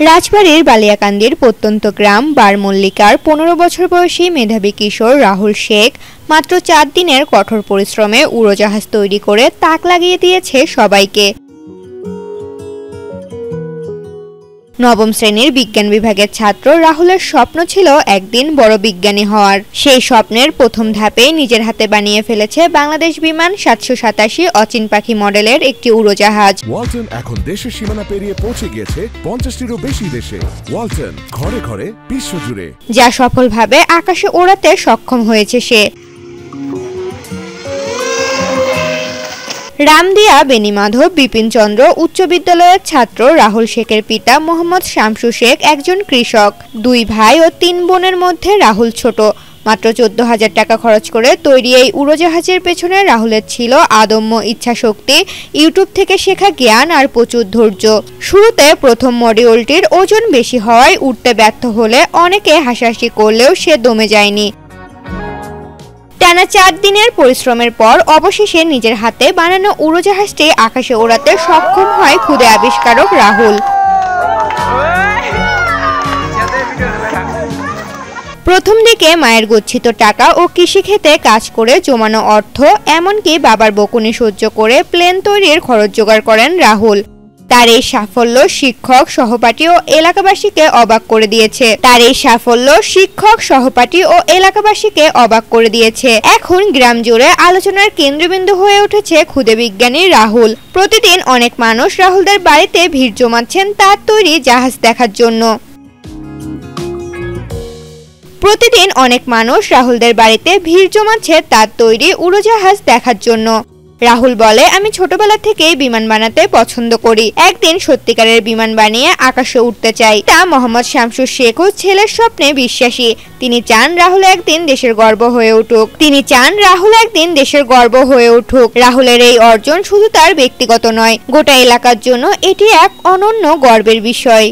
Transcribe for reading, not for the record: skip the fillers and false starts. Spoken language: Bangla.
রাজবাড়ীর বালিয়াকান্দির প্রত্যন্ত গ্রাম বারমল্লিকার ১৫ বছর বয়সী মেধাবী কিশোর রাহুল শেখ মাত্র ৪ দিনের কঠোর পরিশ্রমে উড়োজাহাজ তৈরি করে তাক লাগিয়ে দিয়েছে সবাইকে। নবম শ্রেণীর বিজ্ঞান বিভাগের ছাত্র রাহুলের স্বপ্ন ছিল একদিন বড় বিজ্ঞানী হওয়ার। সেই স্বপ্নের প্রথম ধাপে নিজের হাতে বানিয়ে ফেলেছে বাংলাদেশ বিমান ৭৮৭ অচিন পাখি মডেলের একটি উড়োজাহাজ। ওয়ালটন এখন দেশের সীমানা পেরিয়ে পৌঁছে গিয়েছে ৫০টিরও বেশি দেশে। ওয়ালটন, ঘরে ঘরে বিশ্বজুড়ে, যা সফলভাবে আকাশে ওড়াতে সক্ষম হয়েছে সে। রামদিয়া বেনিমাধব বিপিনচন্দ্র উচ্চ বিদ্যালয়ের ছাত্র রাহুল শেখের পিতা মোহাম্মদ শামসু শেখ একজন কৃষক। ২ ভাই ও ৩ বোনের মধ্যে রাহুল ছোট। মাত্র ১৪,০০০ টাকা খরচ করে তৈরি এই উড়োজাহাজের পেছনে রাহুলের ছিল আদম্য ইচ্ছাশক্তি, ইউটিউব থেকে শেখা জ্ঞান আর প্রচুর ধৈর্য। শুরুতে প্রথম মডিউলটির ওজন বেশি হওয়ায় উঠতে ব্যর্থ হলে অনেকে হাসাহাসি করলেও সে দমে যায়নি। টানা ৪ দিনের পরিশ্রমের পর অবশেষে নিজের হাতে বানানো উড়োজাহাজটি আকাশে ওড়াতে সক্ষম হয় ক্ষুদে আবিষ্কারক রাহুল। প্রথম দিকে মায়ের গচ্ছিত টাকা ও কৃষিক্ষেতে কাজ করে জমানো অর্থ, এমনকি বাবার বকুনি সহ্য করে প্লেন তৈরির খরচ জোগাড় করেন রাহুল। তার এই সাফল্য শিক্ষক, সহপাঠী ও এলাকাবাসীকে অবাক করে দিয়েছে। এখন গ্রাম জুড়ে আলোচনার কেন্দ্রবিন্দু হয়ে উঠেছে ক্ষুদে বিজ্ঞানী রাহুল। প্রতিদিন অনেক মানুষ রাহুলদের বাড়িতে ভিড় জমাচ্ছেন তার তৈরি জাহাজ দেখার জন্য। রাহুল বলে, আমি ছোটবেলা থেকেই বিমান বানাতে পছন্দ করি। একদিন সত্যিকারের বিমান বানিয়ে আকাশে উঠতে চাই। তা মোহাম্মদ শামসু শেখও ছেলের স্বপ্নে বিশ্বাসী। তিনি চান রাহুল একদিন দেশের গর্ব হয়ে উঠুক। রাহুলের এই অর্জন শুধু তার ব্যক্তিগত নয়, গোটা এলাকার জন্য এটি এক অনন্য গর্বের বিষয়।